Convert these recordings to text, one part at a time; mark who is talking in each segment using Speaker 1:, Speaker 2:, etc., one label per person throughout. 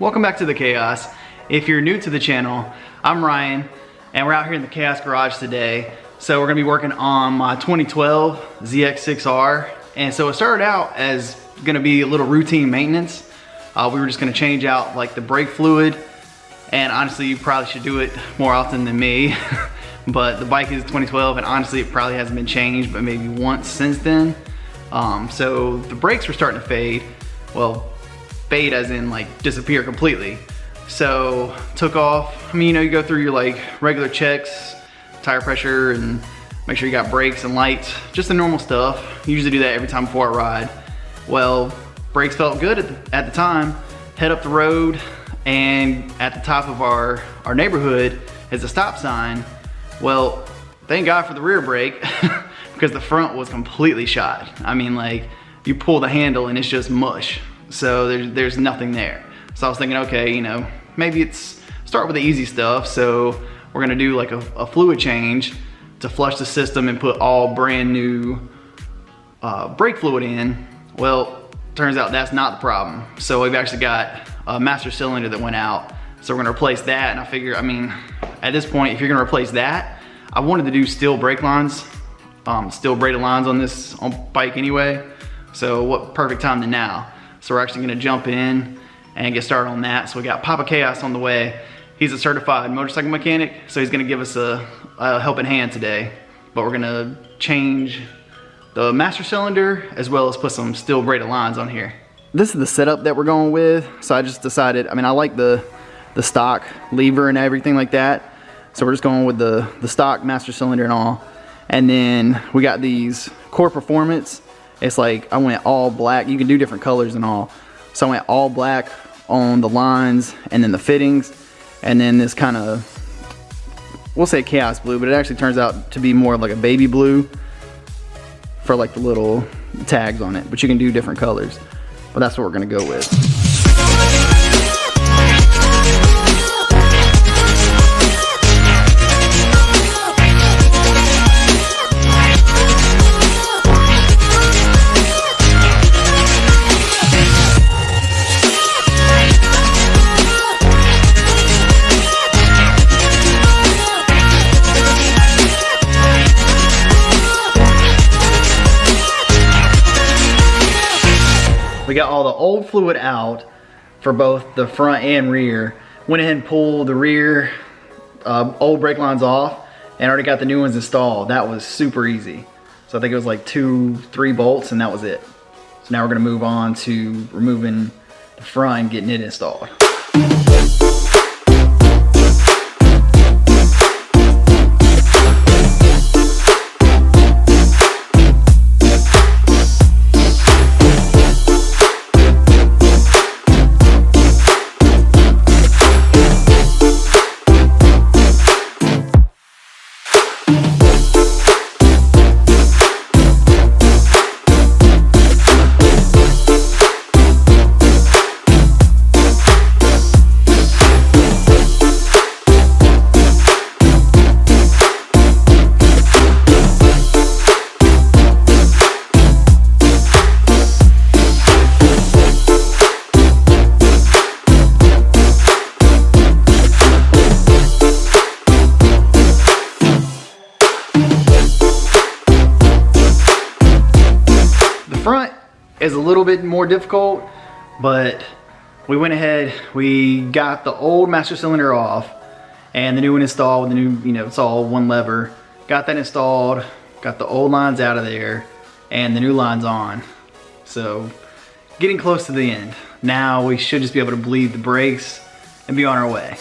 Speaker 1: Welcome back to the Chaos. If you're new to the channel, I'm Ryan, and we're out here in the Chaos Garage today. So we're gonna be working on my 2012 ZX6-R. And so it started out as gonna be a little routine maintenance. We were just gonna change out like the brake fluid. And honestly, you probably should do it more often than me. But the bike is 2012 and honestly it probably hasn't been changed, but maybe once since then. So the brakes were starting to fade. Well, fade as in like disappear completely. So took off, I mean, you know, you go through your like regular checks, tire pressure, and make sure you got brakes and lights, just the normal stuff. Usually do that every time before I ride. Well, brakes felt good at the time. Head up the road, and at the top of our neighborhood is a stop sign. Well, thank God for the rear brake because the front was completely shot. I mean, like, you pull the handle and it's just mush. So there's nothing there. So I was thinking, okay, you know, maybe it's start with the easy stuff. So we're gonna do like a fluid change to flush the system and put all brand new brake fluid in. Well, turns out that's not the problem. So we've actually got a master cylinder that went out. So we're gonna replace that. And I figure, I mean, at this point, if you're gonna replace that, I wanted to do steel brake lines, steel braided lines on this bike anyway. So what perfect time than now. So we're actually gonna jump in and get started on that. So we got Papa Chaos on the way. He's a certified motorcycle mechanic, so he's gonna give us a helping hand today. But we're gonna change the master cylinder as well as put some steel braided lines on here. This is the setup that we're going with. So I just decided, I mean, I like the stock lever and everything like that. So we're just going with the stock master cylinder and all. And then we got these Core Performance. It's like, I went all black. You can do different colors and all. So I went all black on the lines and then the fittings. And then this kind of, we'll say chaos blue, but it actually turns out to be more like a baby blue for like the little tags on it. But you can do different colors. But that's what we're gonna go with. We got all the old fluid out for both the front and rear. Went ahead and pulled the rear old brake lines off and already got the new ones installed. That was super easy. So I think it was like 2-3 bolts and that was it. So now we're gonna move on to removing the front and getting it installed. Front is a little bit more difficult, but we went ahead, we got the old master cylinder off and the new one installed with the new, you know, it's all one lever. Got that installed, got the old lines out of there and the new lines on. So getting close to the end. Now we should just be able to bleed the brakes and be on our way.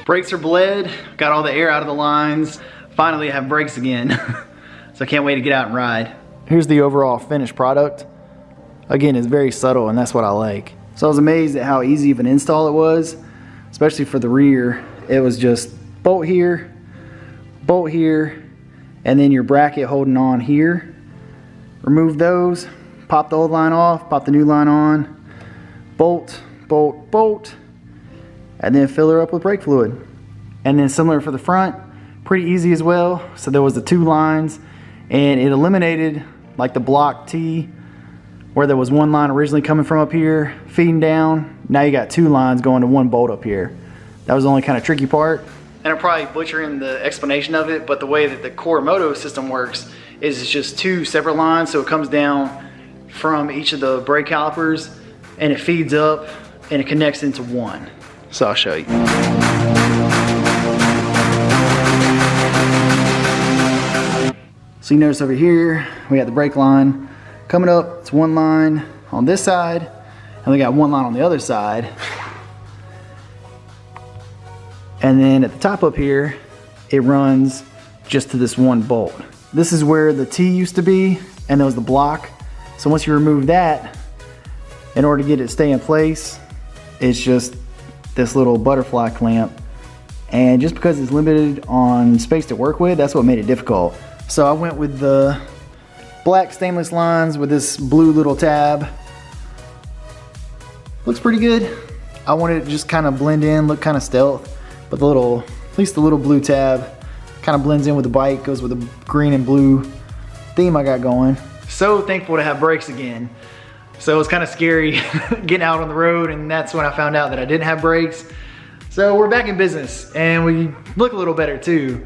Speaker 1: Brakes are bled, got all the air out of the lines. Finally I have brakes again. So I can't wait to get out and ride. here's the overall finished product. Again, it's very subtle, and that's what I like. So I was amazed at how easy of an install it was, especially for the rear. It was just bolt here, and then your bracket holding on here. Remove those, pop the old line off, pop the new line on, bolt, bolt, bolt, and then fill her up with brake fluid. And then similar for the front, pretty easy as well. So there was the 2 lines, and it eliminated like the block T where there was 1 line originally coming from up here feeding down. Now you got 2 lines going to 1 bolt up here. That was the only kind of tricky part. And I'm probably butchering the explanation of it, but the way that the Core Moto system works is it's just 2 separate lines. So it comes down from each of the brake calipers and it feeds up and it connects into 1. So I'll show you. So you notice over here, we have the brake line coming up. It's 1 line on this side, and we got 1 line on the other side. And then at the top up here, it runs just to this 1 bolt. This is where the T used to be, and there was the block. So once you remove that, in order to get it to stay in place, it's just this little butterfly clamp. And just because it's limited on space to work with, that's what made it difficult. So I went with the black stainless lines with this blue little tab. Looks pretty good. I wanted it to just kind of blend in, look kind of stealth. But the little, at least the little blue tab kind of blends in with the bike, goes with the green and blue theme I got going. So thankful to have brakes again. So it was kind of scary getting out on the road, and that's when I found out that I didn't have brakes. So we're back in business, and we look a little better too.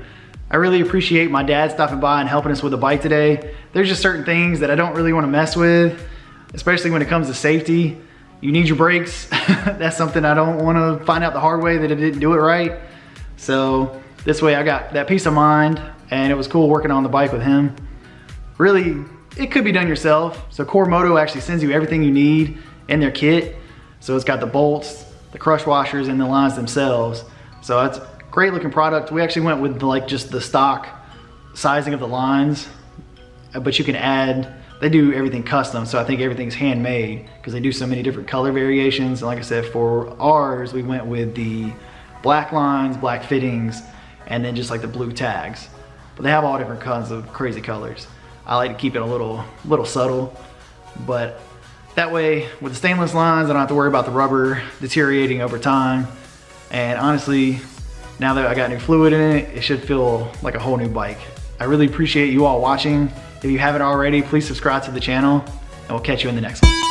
Speaker 1: I really appreciate my dad stopping by and helping us with the bike today. There's just certain things that I don't really want to mess with, especially when it comes to safety. You need your brakes. That's something I don't want to find out the hard way that I didn't do it right. So this way I got that peace of mind, and it was cool working on the bike with him. Really, it could be done yourself. So Core Moto actually sends you everything you need in their kit. So it's got the bolts, the crush washers, and the lines themselves. So it's a great looking product. We actually went with like just the stock sizing of the lines, but you can add, they do everything custom, so I think everything's handmade because they do so many different color variations. And like I said, for ours, we went with the black lines, black fittings, and then just like the blue tags. But they have all different kinds of crazy colors. I like to keep it a little subtle, but that way with the stainless lines, I don't have to worry about the rubber deteriorating over time. And honestly, now that I got new fluid in it, it should feel like a whole new bike. I really appreciate you all watching. If you haven't already, please subscribe to the channel, and we'll catch you in the next one.